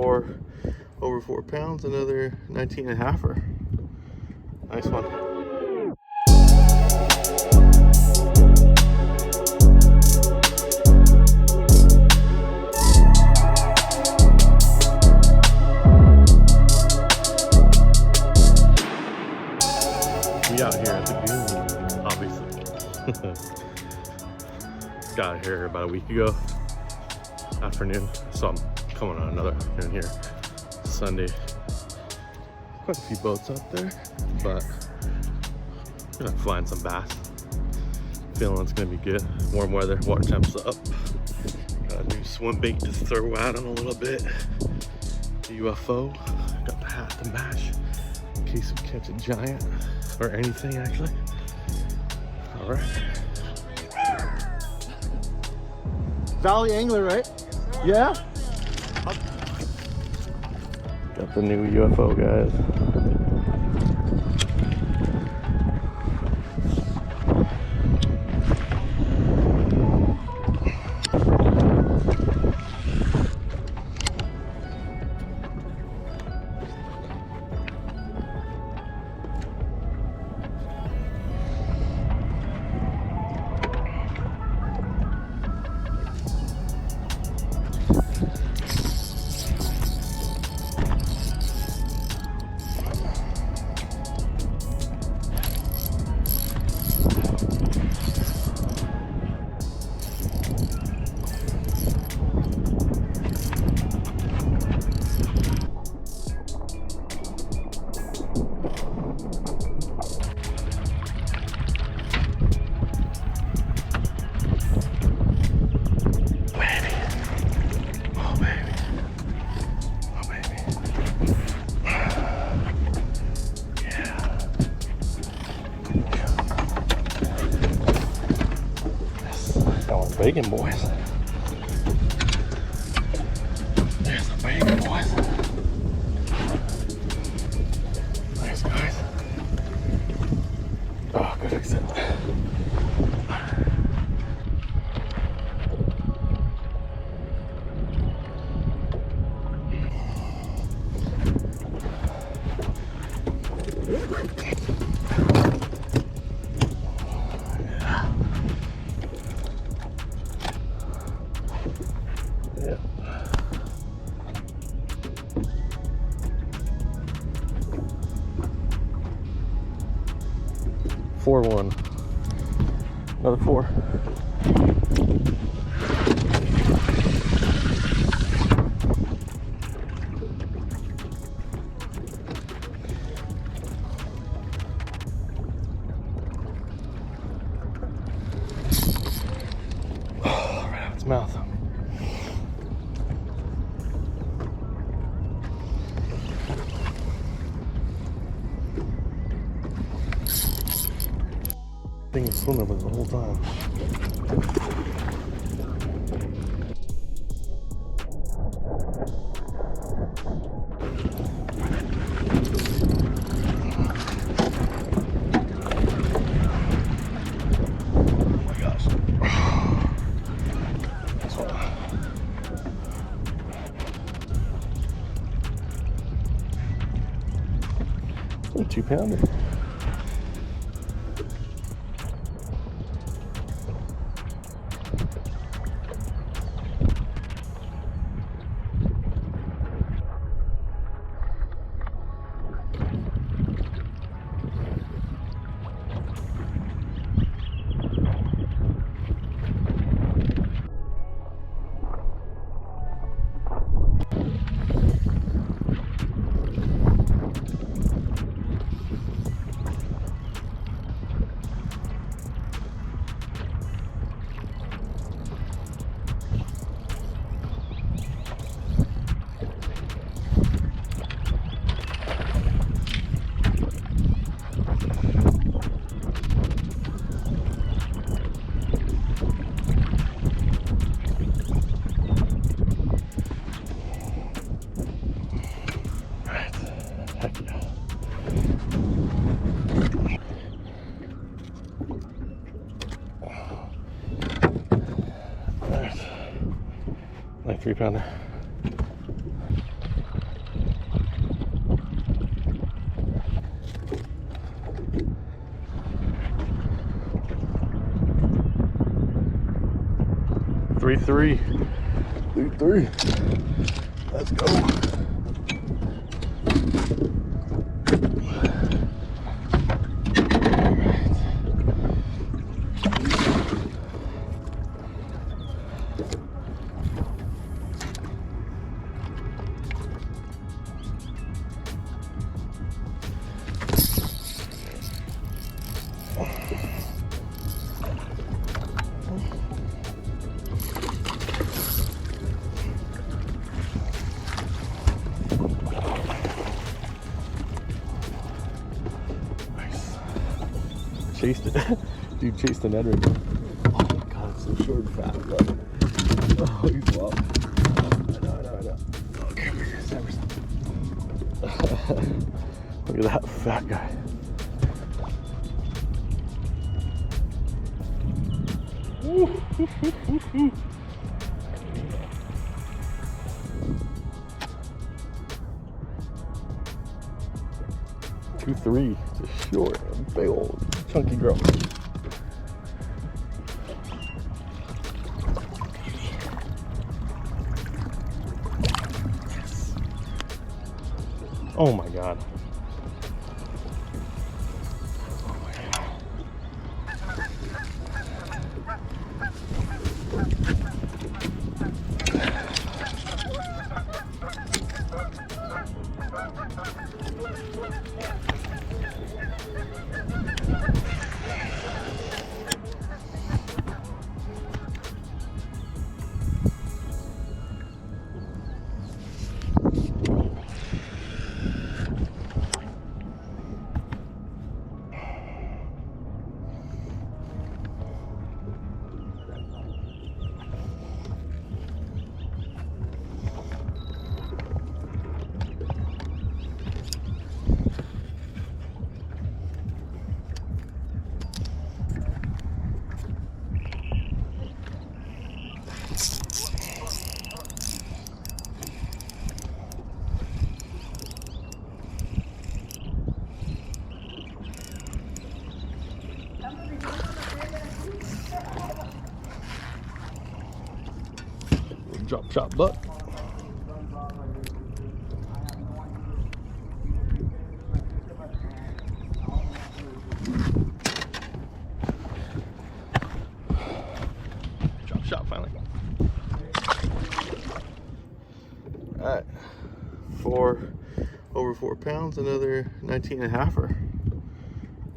for over 4 pounds, another 19.5-er. Nice one. We out here at the goon, obviously. Got here about a week ago afternoon, so I'm coming on another afternoon here Sunday. Quite a few boats out there, but I'm gonna find some bass. Feeling it's gonna be good. Warm weather, water temps up. Got a new swim bait to throw at them a little bit. The UFO. Got the hat to match in case we catch a giant or anything actually. All right. Valley Angler, right? Yeah? Got the new UFO, guys. Bacon, boys. There's the bacon, boys. Nice, guys. Oh, good exit. Yeah. Four one. Another 4. Oh, right out its mouth. Thing is swimming with it the whole time. Oh my gosh. This one. 2-pounder. Like 3-pounder. 3-3. 3-3. Let's go. Chased it. Dude chased the Ned right now. Oh my god, it's so short and fat. Oh, he's wild. I know. Okay, Look at that fat guy. Two, three, just short, big old chunky girl. Oh my god. Drop shot butt. Drop shot finally. Alright. Over 4 pounds, another 19 and a halfer.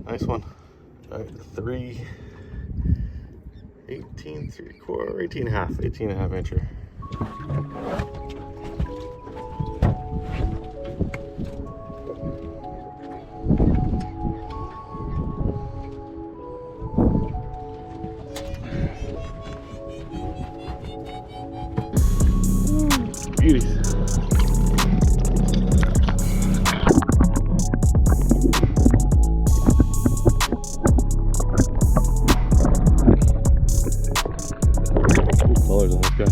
Nice one. Alright, 18 3/4, 18 and a half incher. Beauties. Good colors on this guy.